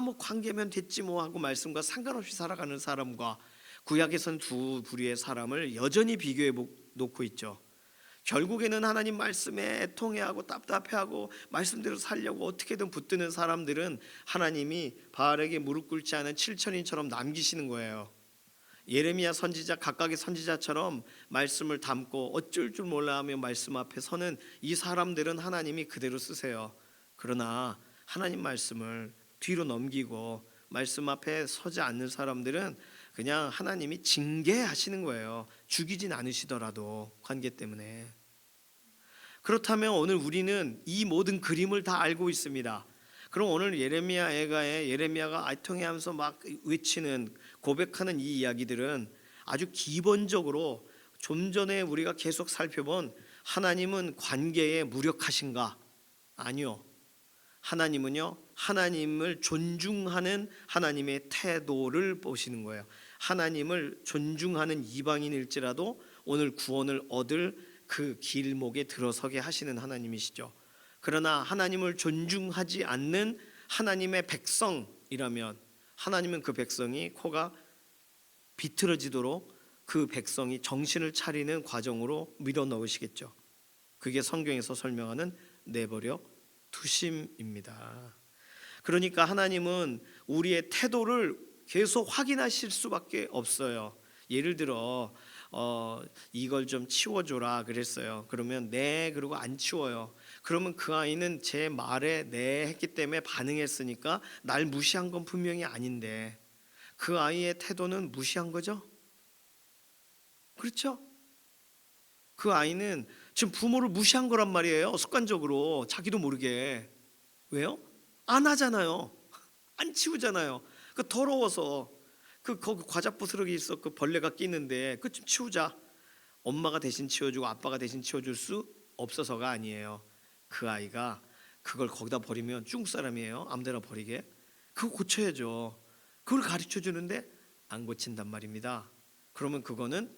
뭐 관계면 됐지 뭐 하고 말씀과 상관없이 살아가는 사람과, 구약에서는 두 부류의 사람을 여전히 비교해 놓고 있죠. 결국에는 하나님 말씀에 애통해하고 답답해하고 말씀대로 살려고 어떻게든 붙드는 사람들은 하나님이 바알에게 무릎 꿇지 않은 7천인처럼 남기시는 거예요. 예레미야 선지자, 각각의 선지자처럼 말씀을 담고 어쩔 줄 몰라 하며 말씀 앞에 서는 이 사람들은 하나님이 그대로 쓰세요. 그러나 하나님 말씀을 뒤로 넘기고 말씀 앞에 서지 않는 사람들은 그냥 하나님이 징계하시는 거예요. 죽이진 않으시더라도 관계 때문에. 그렇다면 오늘 우리는 이 모든 그림을 다 알고 있습니다. 그럼 오늘 예레미야가 애통해하면서 막 외치는, 고백하는 이 이야기들은 아주 기본적으로 좀 전에 우리가 계속 살펴본 하나님은 관계에 무력하신가? 아니요. 하나님은요, 하나님을 존중하는 하나님의 태도를 보시는 거예요. 하나님을 존중하는 이방인일지라도 오늘 구원을 얻을 그 길목에 들어서게 하시는 하나님이시죠. 그러나 하나님을 존중하지 않는 하나님의 백성이라면 하나님은 그 백성이 코가 비틀어지도록 그 백성이 정신을 차리는 과정으로 밀어 넣으시겠죠. 그게 성경에서 설명하는 내버려 두심입니다. 그러니까 하나님은 우리의 태도를 계속 확인하실 수밖에 없어요. 예를 들어 이걸 좀 치워줘라 그랬어요. 그러면 네 그러고 안 치워요. 그러면 그 아이는 제 말에 네 했기 때문에 반응했으니까 날 무시한 건 분명히 아닌데 그 아이의 태도는 무시한 거죠? 그렇죠? 그 아이는 지금 부모를 무시한 거란 말이에요. 습관적으로 자기도 모르게. 왜요? 안 하잖아요. 안 치우잖아요. 그 더러워서 거기 과자 부스러기 있어 그 벌레가 끼는데 그 좀 치우자. 엄마가 대신 치워주고 아빠가 대신 치워줄 수 없어서가 아니에요. 그 아이가 그걸 거기다 버리면 중국 사람이에요. 아무데나 버리게. 그거 고쳐야죠. 그걸 가르쳐 주는데 안 고친단 말입니다. 그러면 그거는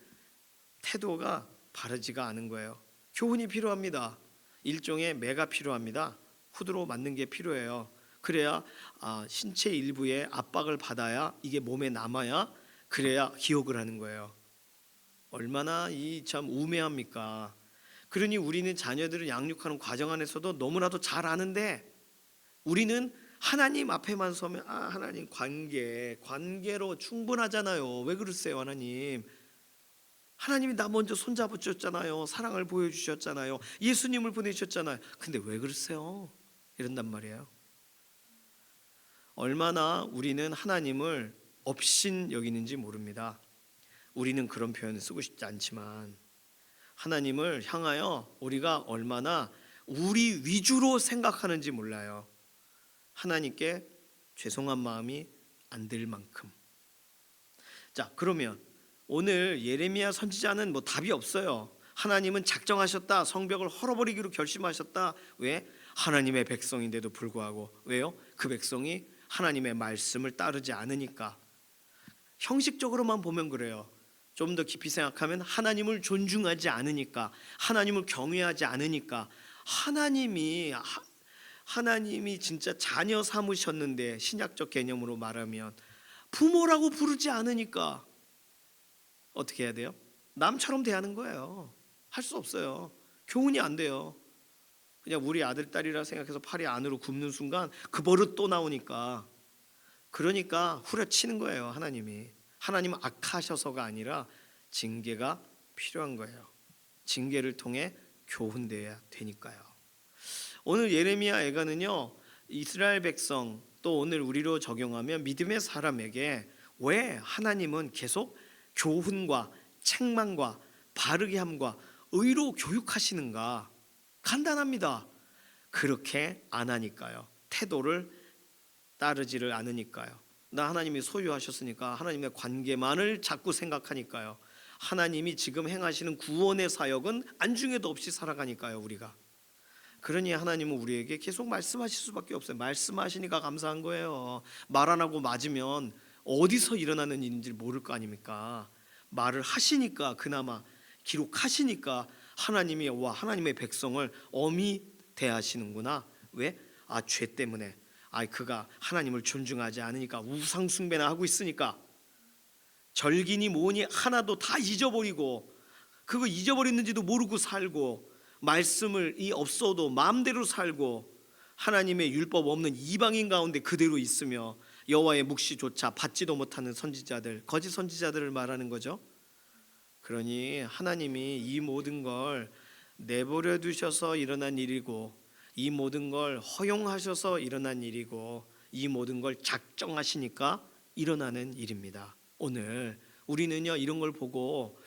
태도가 바르지가 않은 거예요. 교훈이 필요합니다. 일종의 매가 필요합니다. 후드로 맞는 게 필요해요. 그래야 신체 일부에 압박을 받아야 이게 몸에 남아야 그래야 기억을 하는 거예요. 얼마나 이 참 우매합니까? 그러니 우리는 자녀들을 양육하는 과정 안에서도 너무나도 잘 아는데 우리는 하나님 앞에만 서면 하나님 관계로 충분하잖아요. 왜 그러세요 하나님? 하나님이 나 먼저 손잡아 주셨잖아요. 사랑을 보여주셨잖아요. 예수님을 보내주셨잖아요. 근데 왜 그러세요? 이런단 말이에요. 얼마나 우리는 하나님을 업신 여기는지 모릅니다. 우리는 그런 표현을 쓰고 싶지 않지만 하나님을 향하여 우리가 얼마나 우리 위주로 생각하는지 몰라요. 하나님께 죄송한 마음이 안 들 만큼. 자, 그러면 오늘 예레미야 선지자는 뭐 답이 없어요. 하나님은 작정하셨다. 성벽을 헐어버리기로 결심하셨다. 왜? 하나님의 백성인데도 불구하고. 왜요? 그 백성이 하나님의 말씀을 따르지 않으니까. 형식적으로만 보면 그래요. 좀 더 깊이 생각하면 하나님을 존중하지 않으니까, 하나님을 경외하지 않으니까, 하나님이 진짜 자녀 삼으셨는데 신약적 개념으로 말하면 부모라고 부르지 않으니까 어떻게 해야 돼요? 남처럼 대하는 거예요. 할 수 없어요. 교훈이 안 돼요. 그냥 우리 아들 딸이라 생각해서 팔이 안으로 굽는 순간 그 버릇 또 나오니까. 그러니까 후려치는 거예요. 하나님은 악하셔서가 아니라 징계가 필요한 거예요. 징계를 통해 교훈돼야 되니까요. 오늘 예레미야 애가는요, 이스라엘 백성 또 오늘 우리로 적용하면 믿음의 사람에게 왜 하나님은 계속 교훈과 책망과 바르게 함과 의로 교육하시는가? 간단합니다. 그렇게 안 하니까요. 태도를 따르지를 않으니까요. 나 하나님이 소유하셨으니까 하나님의 관계만을 자꾸 생각하니까요. 하나님이 지금 행하시는 구원의 사역은 안중에도 없이 살아가니까요. 우리가. 그러니 하나님은 우리에게 계속 말씀하실 수밖에 없어요. 말씀하시니까 감사한 거예요. 말 안 하고 맞으면 어디서 일어나는 일인지 모를 거 아닙니까? 말을 하시니까 그나마 기록하시니까 하나님이 하나님의 백성을 엄히 대하시는구나. 왜? 죄 때문에. 그가 하나님을 존중하지 않으니까 우상 숭배나 하고 있으니까 절기니 뭐니 하나도 다 잊어버리고 그거 잊어버렸는지도 모르고 살고 말씀을 없어도 마음대로 살고 하나님의 율법 없는 이방인 가운데 그대로 있으며 여호와의 묵시조차 받지도 못하는 선지자들, 거짓 선지자들을 말하는 거죠. 그러니 하나님이 이 모든 걸 내버려 두셔서 일어난 일이고 이 모든 걸 허용하셔서 일어난 일이고 이 모든 걸 작정하시니까 일어나는 일입니다. 오늘 우리는요 이런 걸 보고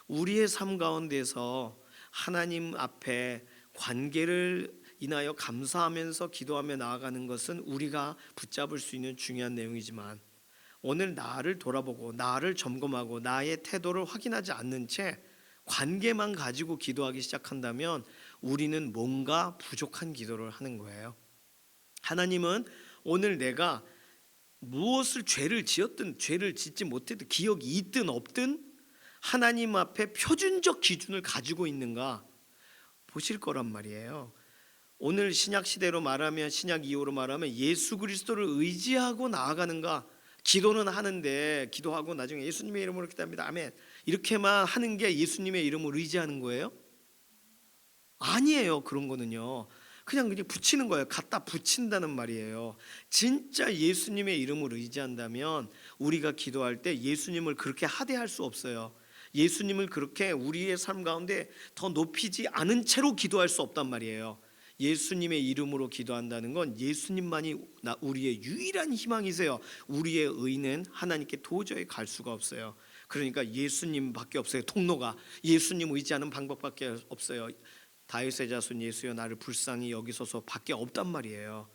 우리의 삶 가운데서 하나님 앞에 관계를 인하여 감사하면서 기도하며 나아가는 것은 우리가 붙잡을 수 있는 중요한 내용이지만 오늘 나를 돌아보고 나를 점검하고 나의 태도를 확인하지 않는 채 관계만 가지고 기도하기 시작한다면 우리는 뭔가 부족한 기도를 하는 거예요. 하나님은 오늘 내가 무엇을 죄를 지었든 죄를 짓지 못했든 기억이 있든 없든 하나님 앞에 표준적 기준을 가지고 있는가 보실 거란 말이에요. 오늘 신약 시대로 말하면, 신약 이후로 말하면 예수 그리스도를 의지하고 나아가는가. 기도는 하는데 기도하고 나중에 예수님의 이름으로 기도합니다 아멘 이렇게만 하는 게 예수님의 이름을 의지하는 거예요? 아니에요. 그런 거는요 그냥 붙이는 거예요. 갖다 붙인다는 말이에요. 진짜 예수님의 이름을 의지한다면 우리가 기도할 때 예수님을 그렇게 하대할 수 없어요. 예수님을 그렇게 우리의 삶 가운데 더 높이지 않은 채로 기도할 수 없단 말이에요. 예수님의 이름으로 기도한다는 건 예수님만이 우리의 유일한 희망이세요. 우리의 의는 하나님께 도저히 갈 수가 없어요. 그러니까 예수님밖에 없어요. 통로가 예수님 의지하는 방법밖에 없어요. 다윗의 자손 예수여 나를 불쌍히 여기소서 밖에 없단 말이에요.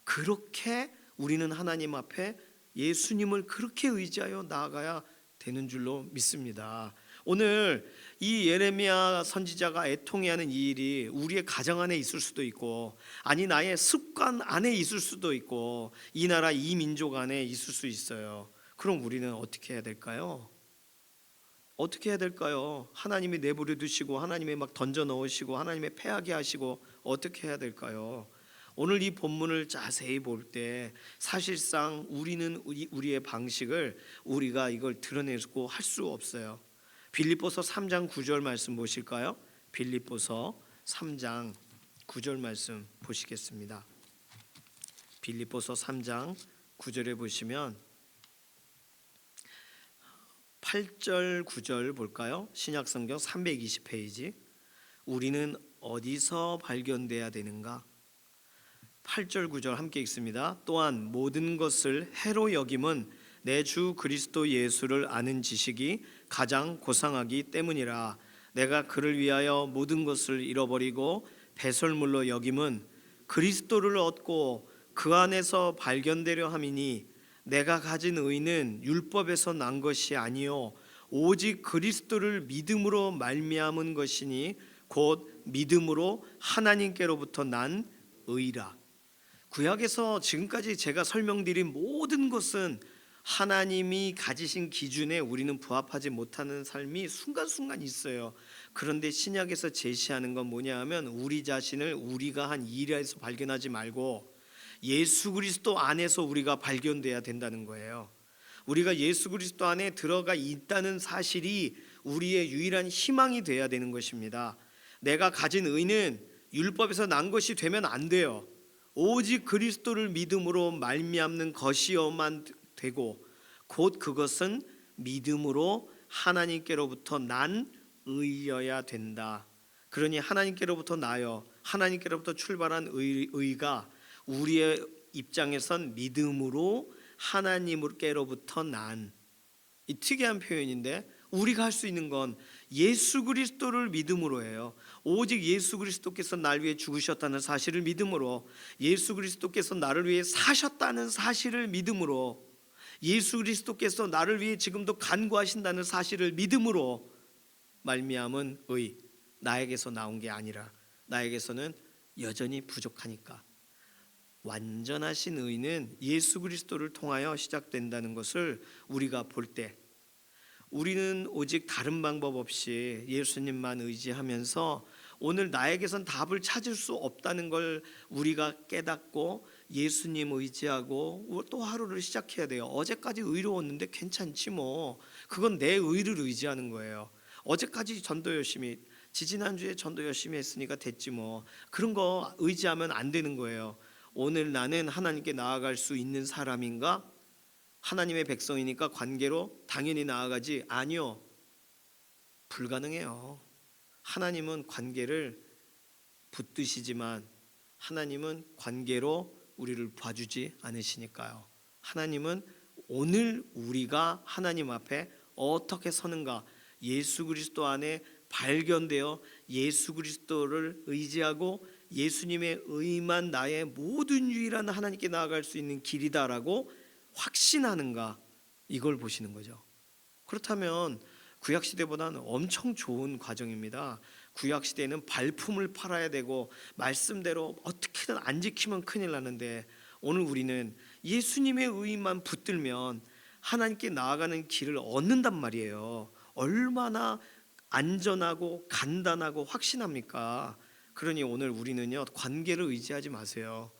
그렇게 우리는 하나님 앞에 예수님을 그렇게 의지하여 나아가야 되는 줄로 믿습니다. 오늘 이 예레미야 선지자가 애통해하는 이 일이 우리의 가정 안에 있을 수도 있고, 아니 나의 습관 안에 있을 수도 있고, 이 나라 이 민족 안에 있을 수 있어요. 그럼 우리는 어떻게 해야 될까요? 어떻게 해야 될까요? 하나님이 내버려 두시고 하나님이 막 던져 넣으시고 하나님의 패하게 하시고 어떻게 해야 될까요? 오늘 이 본문을 자세히 볼 때 사실상 우리는 우리의 방식을 우리가 이걸 드러내고 할 수 없어요. 빌립보서 3장 9절 말씀 보실까요? 빌립보서 3장 9절 말씀 보시겠습니다. 빌립보서 3장 9절에 보시면 8절 9절 볼까요? 신약성경 320페이지. 우리는 어디서 발견돼야 되는가? 8절 9절 함께 읽습니다. 또한 모든 것을 해로 여김은 내 주 그리스도 예수를 아는 지식이 가장 고상하기 때문이라. 내가 그를 위하여 모든 것을 잃어버리고 배설물로 여김은 그리스도를 얻고 그 안에서 발견되려 함이니 내가 가진 의는 율법에서 난 것이 아니요 오직 그리스도를 믿음으로 말미암은 것이니 곧 믿음으로 하나님께로부터 난 의라. 구약에서 지금까지 제가 설명드린 모든 것은 하나님이 가지신 기준에 우리는 부합하지 못하는 삶이 순간순간 있어요. 그런데 신약에서 제시하는 건 뭐냐 하면 우리 자신을 우리가 한 일에서 발견하지 말고 예수 그리스도 안에서 우리가 발견돼야 된다는 거예요. 우리가 예수 그리스도 안에 들어가 있다는 사실이 우리의 유일한 희망이 돼야 되는 것입니다. 내가 가진 의는 율법에서 난 것이 되면 안 돼요. 오직 그리스도를 믿음으로 말미암는 것이어만 되고 곧 그것은 믿음으로 하나님께로부터 난 의여야 된다. 그러니 하나님께로부터 나여 하나님께로부터 출발한 의가 우리의 입장에선 믿음으로 하나님께로부터 난, 이 특이한 표현인데 우리가 할 수 있는 건 예수 그리스도를 믿음으로 해요. 오직 예수 그리스도께서 날 위해 죽으셨다는 사실을 믿음으로, 예수 그리스도께서 나를 위해 사셨다는 사실을 믿음으로, 예수 그리스도께서 나를 위해 지금도 간구하신다는 사실을 믿음으로 말미암은 의, 나에게서 나온 게 아니라 나에게서는 여전히 부족하니까. 완전하신 의는 예수 그리스도를 통하여 시작된다는 것을 우리가 볼 때 우리는 오직 다른 방법 없이 예수님만 의지하면서 오늘 나에게선 답을 찾을 수 없다는 걸 우리가 깨닫고 예수님 의지하고 또 하루를 시작해야 돼요. 어제까지 의로웠는데 괜찮지 뭐. 그건 내 의를 의지하는 거예요. 어제까지 전도 열심히, 지지난주에 전도 열심히 했으니까 됐지 뭐. 그런 거 의지하면 안 되는 거예요. 오늘 나는 하나님께 나아갈 수 있는 사람인가? 하나님의 백성이니까 관계로 당연히 나아가지. 아니요, 불가능해요. 하나님은 관계를 붙드시지만 하나님은 관계로 우리를 봐주지 않으시니까요. 하나님은 오늘 우리가 하나님 앞에 어떻게 서는가, 예수 그리스도 안에 발견되어 예수 그리스도를 의지하고 예수님의 의만 나의 모든 유일한 하나님께 나아갈 수 있는 길이다라고 확신하는가, 이걸 보시는 거죠. 그렇다면 구약시대보다는 엄청 좋은 과정입니다. 구약시대에는 발품을 팔아야 되고 말씀대로 어떻게든 안 지키면 큰일 나는데, 오늘 우리는 예수님의 의만 붙들면 하나님께 나아가는 길을 얻는단 말이에요. 얼마나 안전하고 간단하고 확신합니까? 그러니 오늘 우리는요, 관계를 의지하지 마세요.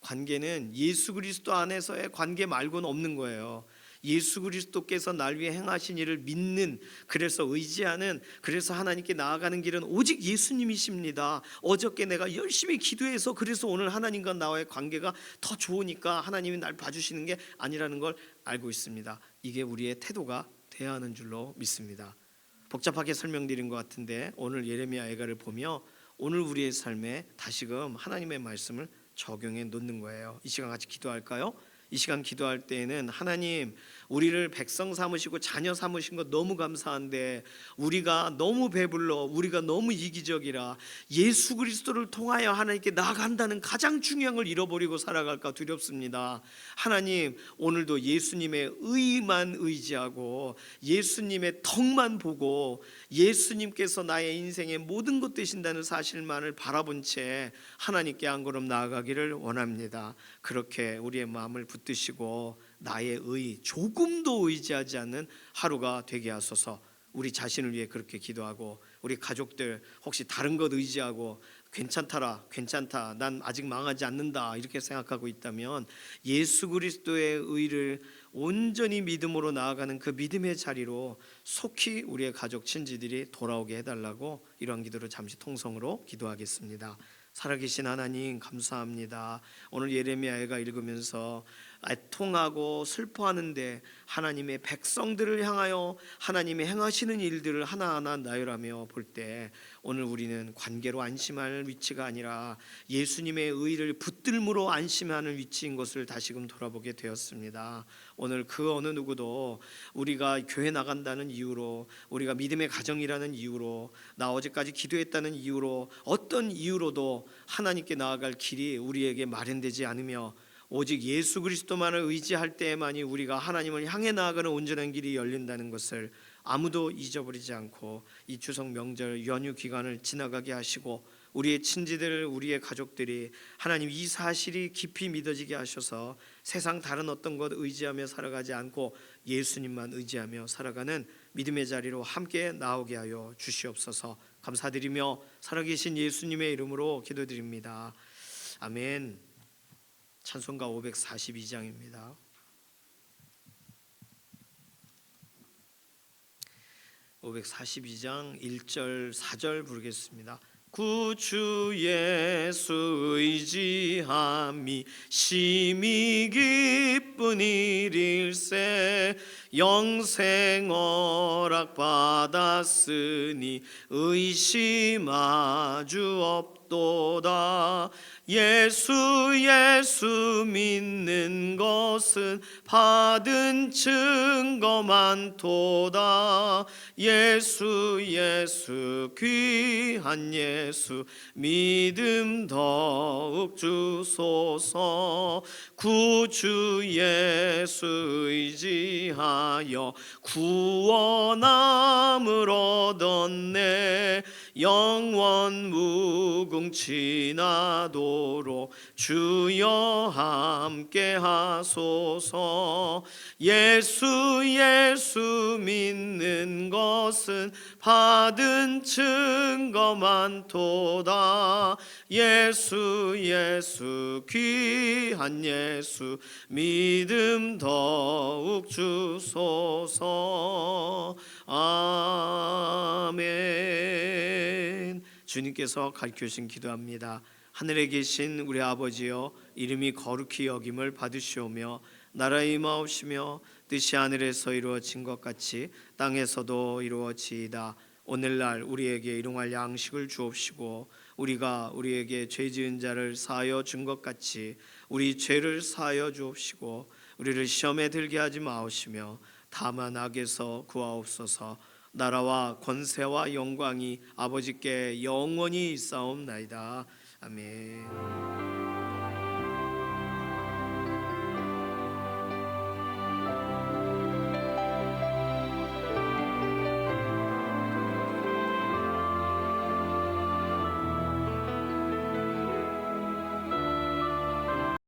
관계는 예수 그리스도 안에서의 관계 말고는 없는 거예요. 예수 그리스도께서 날 위해 행하신 일을 믿는, 그래서 의지하는, 그래서 하나님께 나아가는 길은 오직 예수님이십니다. 어저께 내가 열심히 기도해서 그래서 오늘 하나님과 나와의 관계가 더 좋으니까 하나님이 날 봐주시는 게 아니라는 걸 알고 있습니다. 이게 우리의 태도가 돼야 하는 줄로 믿습니다. 복잡하게 설명드린 것 같은데, 오늘 예레미야 애가를 보며 오늘 우리의 삶에 다시금 하나님의 말씀을 적용해 놓는 거예요. 이 시간 같이 기도할까요? 이 시간 기도할 때에는 하나님, 우리를 백성 삼으시고 자녀 삼으신 것 너무 감사한데 우리가 너무 배불러, 우리가 너무 이기적이라 예수 그리스도를 통하여 하나님께 나아간다는 가장 중요한 걸 잃어버리고 살아갈까 두렵습니다. 하나님, 오늘도 예수님의 의만 의지하고 예수님의 덕만 보고 예수님께서 나의 인생의 모든 것 되신다는 사실만을 바라본 채 하나님께 한 걸음 나아가기를 원합니다. 그렇게 우리의 마음을 붙드시고 나의 의, 조금도 의지하지 않는 하루가 되게 하소서. 우리 자신을 위해 그렇게 기도하고, 우리 가족들 혹시 다른 것 의지하고 괜찮다, 난 아직 망하지 않는다 이렇게 생각하고 있다면 예수 그리스도의 의를 온전히 믿음으로 나아가는 그 믿음의 자리로 속히 우리의 가족 친지들이 돌아오게 해달라고 이러한 기도를 잠시 통성으로 기도하겠습니다. 살아계신 하나님, 감사합니다. 오늘 예레미야가 읽으면서 애통하고 슬퍼하는데 하나님의 백성들을 향하여 하나님의 행하시는 일들을 하나하나 나열하며 볼 때, 오늘 우리는 관계로 안심할 위치가 아니라 예수님의 의를 붙들므로 안심하는 위치인 것을 다시금 돌아보게 되었습니다. 오늘 그 어느 누구도 우리가 교회 나간다는 이유로, 우리가 믿음의 가정이라는 이유로, 나 어제까지 기도했다는 이유로, 어떤 이유로도 하나님께 나아갈 길이 우리에게 마련되지 않으며 오직 예수 그리스도만을 의지할 때에만이 우리가 하나님을 향해 나아가는 온전한 길이 열린다는 것을 아무도 잊어버리지 않고 이 추석 명절 연휴 기간을 지나가게 하시고, 우리의 친지들, 우리의 가족들이 하나님 이 사실이 깊이 믿어지게 하셔서 세상 다른 어떤 것 의지하며 살아가지 않고 예수님만 의지하며 살아가는 믿음의 자리로 함께 나오게 하여 주시옵소서. 감사드리며 살아계신 예수님의 이름으로 기도드립니다. 아멘. 찬송가 542장입니다. 542장 1절 4절 부르겠습니다. 구주 예수 의지함이 심히 기쁜 일일세, 영생 허락 받았으니 의심 아주 없도다. 예수 믿는 것은 받은 증거 많도다. 예수 귀한 예수 믿음 더욱 주소서. 구주 예수 의지하여 구원함을 얻었네. 영원 무궁지나도록 주여 함께 하소서. 예수 믿는 것은 받은 증거 많도다. 예수 귀한 예수 믿음 더욱 주소서. 아멘. 주님께서 가르쳐주신 기도합니다. 하늘에 계신 우리 아버지여, 이름이 거룩히 여김을 받으시오며 나라의 임하옵시며 뜻이 하늘에서 이루어진 것 같이 땅에서도 이루어지이다. 오늘날 우리에게 일용할 양식을 주옵시고 우리가 우리에게 죄 지은 자를 사하여 준 것 같이 우리 죄를 사하여 주옵시고 우리를 시험에 들게 하지 마옵시며 다만 악에서 구하옵소서. 나라와 권세와 영광이 아버지께 영원히 있사옵나이다. 아멘.